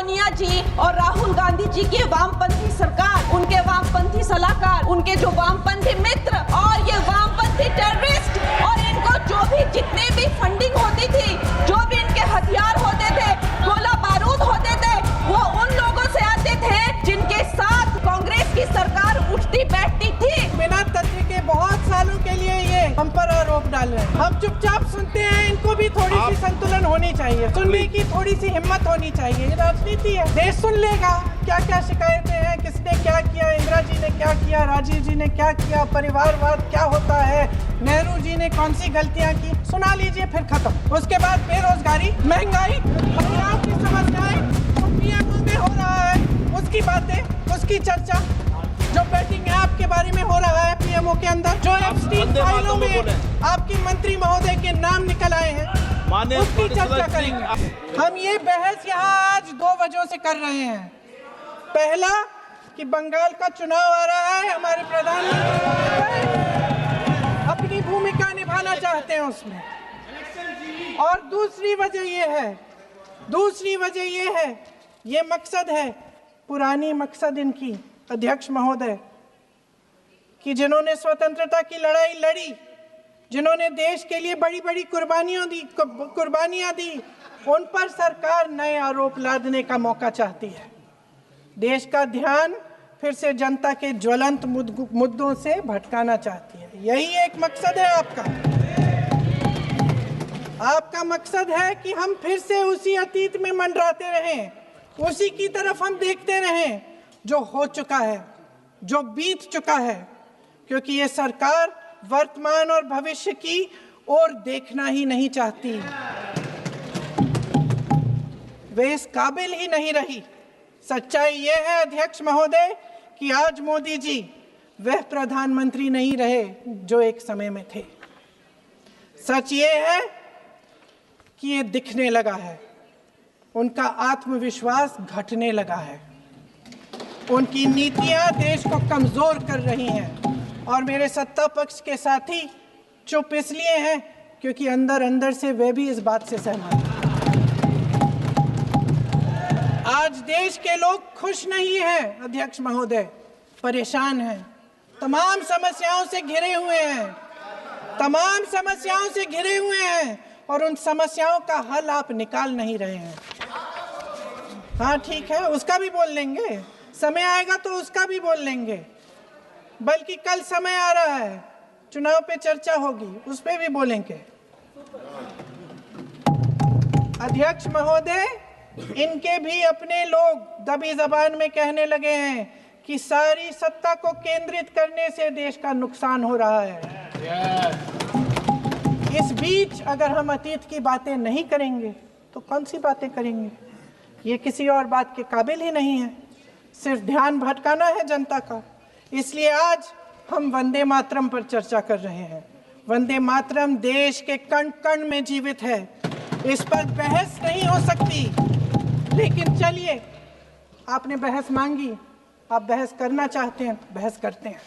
सोनिया जी और राहुल गांधी जी की वामपंथी सरकार, उनके वामपंथी सलाहकार, उनके जो वामपंथी मित्र और ये वामपंथी टेररिस्ट, और इनको जो भी जितने भी फंडिंग होती थी, जो भी इनके हथियार होते थे, गोला बारूद होते थे, वो उन लोगों से आते थे जिनके साथ कांग्रेस की सरकार उठती बैठती थी। बिना तथ्य के बहुत सालों के लिए ये हम पर आरोप डाल रहे हैं। हम चुपचाप सुनते हैं, इनको भी थोड़ी सी संतुलन होनी चाहिए, सुनने की थोड़ी सी हिम्मत होनी चाहिए। ये राजनीति है, देश सुन लेगा क्या क्या शिकायतें हैं, किसने क्या किया, इंदिरा जी ने क्या किया, राजीव जी ने क्या किया, परिवारवाद क्या होता है, नेहरू जी ने कौन सी गलतियां की, सुना लीजिए फिर खत्म। उसके बाद बेरोजगारी, महंगाई, पंजाब की समस्याएं, पीएमओ में हो रहा है उसकी बातें, उसकी चर्चा, जो बैटिंग ऐप के बारे में हो रहा है पीएमओ के अंदर, जो एप्स्टीन फाइलों में आपके मंत्री महोदय के नाम निकल आए हैं, उसकी चर्चा करेंगे। हम ये बहस यहाँ आज दो वजहों से कर रहे हैं। पहला कि बंगाल का चुनाव आ रहा है, हमारे प्रधानमंत्री अपनी भूमिका निभाना चाहते हैं उसमें, और दूसरी वजह ये है, ये मकसद है, पुरानी मकसद इनकी अध्यक्ष महोदय कि जिन्होंने स्वतंत्रता की लड़ाई लड़ी, जिन्होंने देश के लिए बड़ी बड़ी कुर्बानियां दी, उन पर सरकार नए आरोप लादने का मौका चाहती है। देश का ध्यान फिर से जनता के ज्वलंत मुद्दों से भटकाना चाहती है। यही एक मकसद है आपका मकसद है कि हम फिर से उसी अतीत में मंडराते रहें, उसी की तरफ हम देखते रहें जो हो चुका है, जो बीत चुका है, क्योंकि ये सरकार वर्तमान और भविष्य की ओर देखना ही नहीं चाहती। वे इस काबिल ही नहीं रही। सच्चाई ये है अध्यक्ष महोदय कि आज मोदी जी वह प्रधानमंत्री नहीं रहे जो एक समय में थे। सच ये है कि ये दिखने लगा है, उनका आत्मविश्वास घटने लगा है, उनकी नीतियां देश को कमजोर कर रही हैं, और मेरे सत्ता पक्ष के साथी चुप इसलिए हैं क्योंकि अंदर अंदर से वे भी इस बात से सहमत हैं। आज देश के लोग खुश नहीं हैं अध्यक्ष महोदय, परेशान हैं, तमाम समस्याओं से घिरे हुए हैं, और उन समस्याओं का हल आप निकाल नहीं रहे हैं। हाँ ठीक है, उसका भी बोल लेंगे, समय आएगा तो उसका भी बोल लेंगे, बल्कि कल समय आ रहा है, चुनाव पे चर्चा होगी, उस पे भी बोलेंगे। अध्यक्ष महोदय, इनके भी अपने लोग दबी जबान में कहने लगे हैं कि सारी सत्ता को केंद्रित करने से देश का नुकसान हो रहा है। इस बीच अगर हम अतीत की बातें नहीं करेंगे तो कौन सी बातें करेंगे? ये किसी और बात के काबिल ही नहीं है, सिर्फ ध्यान भटकाना है जनता का। इसलिए आज हम वंदे मातरम पर चर्चा कर रहे हैं। वंदे मातरम देश के कण कण में जीवित है, इस पर बहस नहीं हो सकती। लेकिन चलिए, आपने बहस मांगी, आप बहस करना चाहते हैं, बहस करते हैं।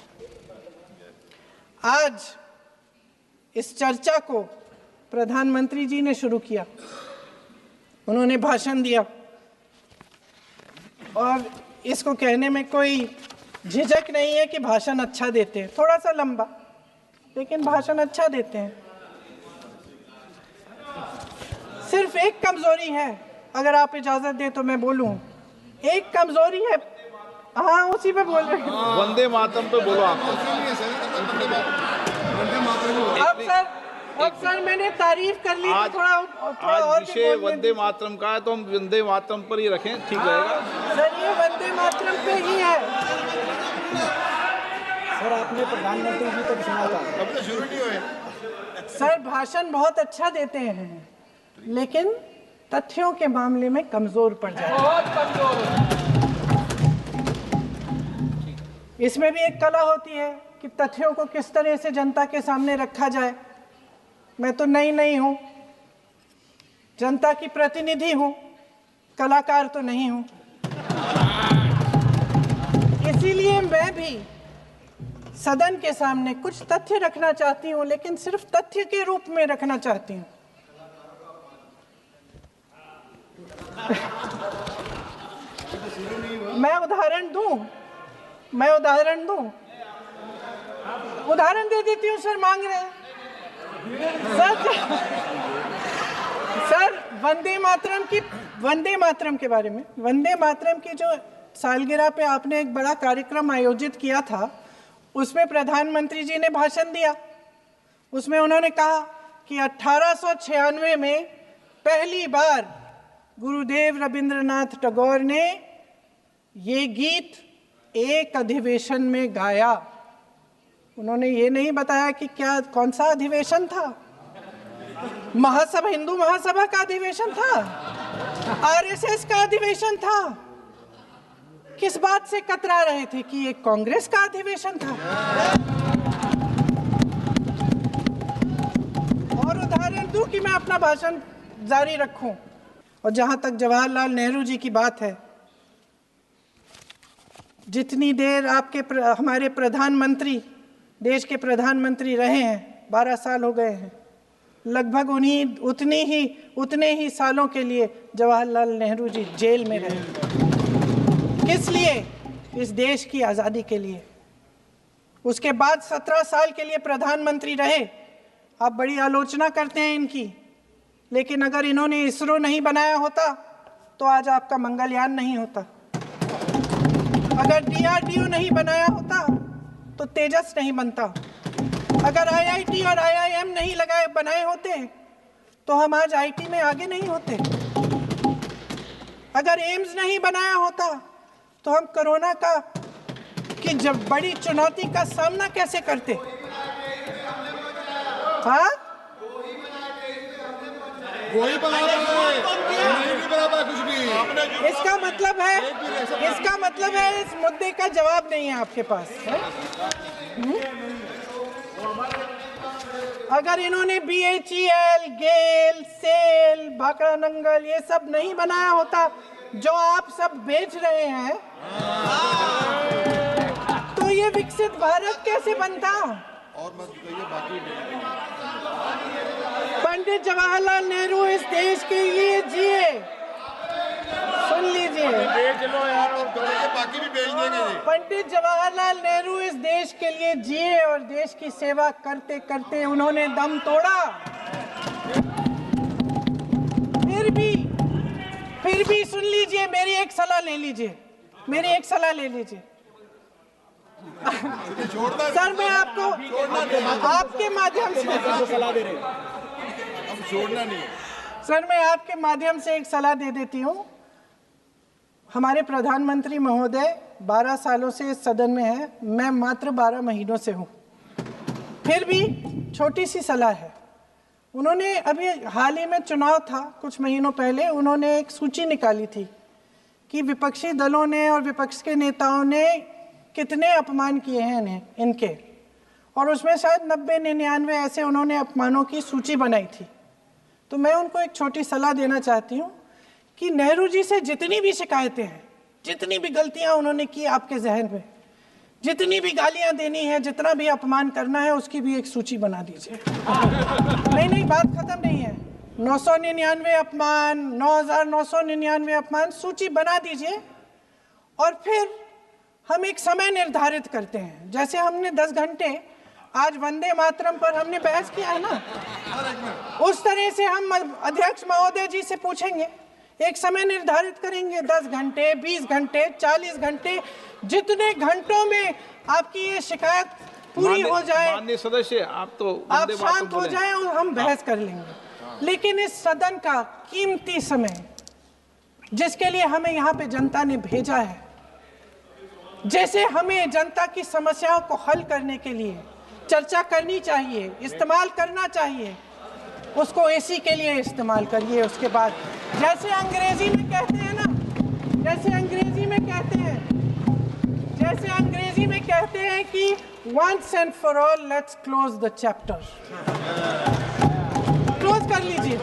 आज इस चर्चा को प्रधानमंत्री जी ने शुरू किया, उन्होंने भाषण दिया, और इसको कहने में कोई झिझक नहीं है कि भाषण अच्छा देते हैं, थोड़ा सा लंबा, लेकिन भाषण अच्छा देते हैं। सिर्फ एक कमजोरी है, अगर आप इजाजत दें तो मैं बोलूं, एक कमजोरी है। हाँ, उसी पे बोल रहे हैं, वंदे मातरम पे बोलो आप। अब सर मैंने तारीफ कर ली, थोड़ा और विषय वंदे मातरम का है तो हम वंदे मातरम पर ही रखें, ठीक रहेगा सर। ये वंदे मातरम पे ही है सर। आपने प्रधानमंत्री जी को सुना था, अब तो शुरू नहीं हुए। सर भाषण बहुत अच्छा देते हैं, लेकिन तथ्यों के मामले में कमजोर पड़ जाते हैं, बहुत कमजोर। इसमें भी एक कला होती है कि तथ्यों को किस तरह से जनता के सामने रखा जाए। मैं तो नहीं हूं, जनता की प्रतिनिधि हूं, कलाकार तो नहीं हूं। इसीलिए मैं भी सदन के सामने कुछ तथ्य रखना चाहती हूं, लेकिन सिर्फ तथ्य के रूप में रखना चाहती हूं। मैं उदाहरण दे देती हूँ सर, मांग रहे हैं सर वंदे मातरम के बारे में, वंदे मातरम की जो सालगिरह पे आपने एक बड़ा कार्यक्रम आयोजित किया था, उसमें प्रधानमंत्री जी ने भाषण दिया। उसमें उन्होंने कहा कि 1896 में पहली बार गुरुदेव रविंद्रनाथ टैगोर ने ये गीत एक अधिवेशन में गाया। उन्होंने ये नहीं बताया कि कौन सा अधिवेशन था। महासभा, हिंदू महासभा का अधिवेशन था, आरएसएस का अधिवेशन था। किस बात से कतरा रहे थे कि ये कांग्रेस का अधिवेशन था। और उदाहरण दूं कि मैं अपना भाषण जारी रखूं। और जहां तक जवाहरलाल नेहरू जी की बात है, जितनी देर हमारे प्रधानमंत्री, देश के प्रधानमंत्री रहे हैं, 12 साल हो गए हैं, लगभग उतने ही सालों के लिए जवाहरलाल नेहरू जी जेल में रहे। किस लिए? इस देश की आज़ादी के लिए। उसके बाद 17 साल के लिए प्रधानमंत्री रहे। आप बड़ी आलोचना करते हैं इनकी, लेकिन अगर इन्होंने इसरो नहीं बनाया होता तो आज आपका मंगलयान नहीं होता। अगर DRDO नहीं बनाया होता तो तेजस नहीं बनता। अगर IIT और IIM नहीं बनाए होते तो हम आज IT में आगे नहीं होते। अगर एम्स नहीं बनाया होता तो हम कोरोना की जब बड़ी चुनौती का सामना कैसे करते? हाँ, वही बना कुछ भी। इसका मतलब है इस मुद्दे का जवाब नहीं है आपके पास। अगर इन्होंने BHEL, गेल, सेल, भाखड़ा नंगल ये सब नहीं बनाया होता जो आप सब बेच रहे हैं, तो ये विकसित भारत कैसे बनता? और मत कहिए बाकी। पंडित जवाहरलाल नेहरू इस देश के लिए जिए। सुन लीजिए, बाकी भी बेच देंगे। पंडित जवाहरलाल नेहरू इस देश के लिए जिए और देश की सेवा करते करते उन्होंने दम तोड़ा। फिर भी सुन लीजिए, मेरी एक सलाह ले लीजिए। सर, मैं आपके माध्यम से सलाह दे रहे हैं, अब छोड़ना नहीं। सर, मैं आपके माध्यम से एक सलाह दे देती हूँ। हमारे प्रधानमंत्री महोदय 12 सालों से इस सदन में हैं, मैं मात्र 12 महीनों से हूँ। फिर भी छोटी सी सलाह है। उन्होंने अभी हाल ही में चुनाव था, कुछ महीनों पहले उन्होंने एक सूची निकाली थी कि विपक्षी दलों ने और विपक्ष के नेताओं ने कितने अपमान किए हैं इनके, और उसमें शायद 90-99 ऐसे उन्होंने अपमानों की सूची बनाई थी। तो मैं उनको एक छोटी सलाह देना चाहती हूँ कि नेहरू जी से जितनी भी शिकायतें हैं, जितनी भी गलतियाँ उन्होंने की आपके जहन में, जितनी भी गालियाँ देनी है, जितना भी अपमान करना है, उसकी भी एक सूची बना दीजिए। नहीं, बात खत्म नहीं है। 999 अपमान, 9,999 अपमान, सूची बना दीजिए। और फिर हम एक समय निर्धारित करते हैं। जैसे हमने 10 घंटे आज वंदे मातरम पर हमने बहस किया है ना, उस तरह से हम अध्यक्ष महोदय जी से पूछेंगे, एक समय निर्धारित करेंगे, 10 घंटे, 20 घंटे, 40 घंटे, जितने घंटों में आपकी ये शिकायत पूरी हो जाए, माननीय सदस्य, आप शांत हो जाए और हम बहस कर लेंगे। लेकिन इस सदन का कीमती समय, जिसके लिए हमें यहाँ पे जनता ने भेजा है, जैसे हमें जनता की समस्याओं को हल करने के लिए चर्चा करनी चाहिए, इस्तेमाल करना चाहिए, उसको AC के लिए इस्तेमाल करिए। उसके बाद जैसे अंग्रेजी में कहते हैं कि once and for all let's close the chapter, close कर लीजिए।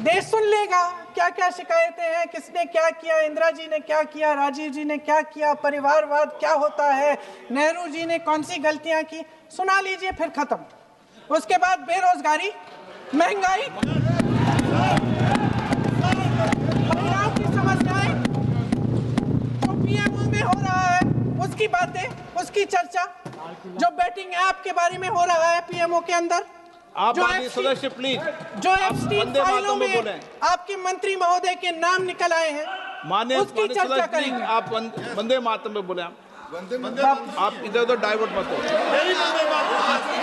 देश सुन लेगा क्या क्या शिकायतें हैं, किसने क्या किया, इंदिरा जी ने क्या किया, राजीव जी ने क्या किया, परिवारवाद क्या होता है, नेहरू जी ने कौन सी गलतियां की, सुना लीजिए, फिर खत्म। उसके बाद बेरोजगारी, महंगाई, महिलाओं की समस्याएं, उसकी चर्चा, जो बैटिंग ऐप के बारे में हो रहा है पीएमओ के अंदर, आप जो बाकी सदस्य प्लीज जो एप्स्टीन वंदे फाइलों मातरम में में बोलें। आपके मंत्री महोदय के नाम निकल आए हैं, मान्य उसकी चर्चा सदस्य प्लीज करेंगे। आप वंदे मातरम में बोले। आप वंदे आप इधर उधर डाइवर्ट मत हो। यही वंदे मातरम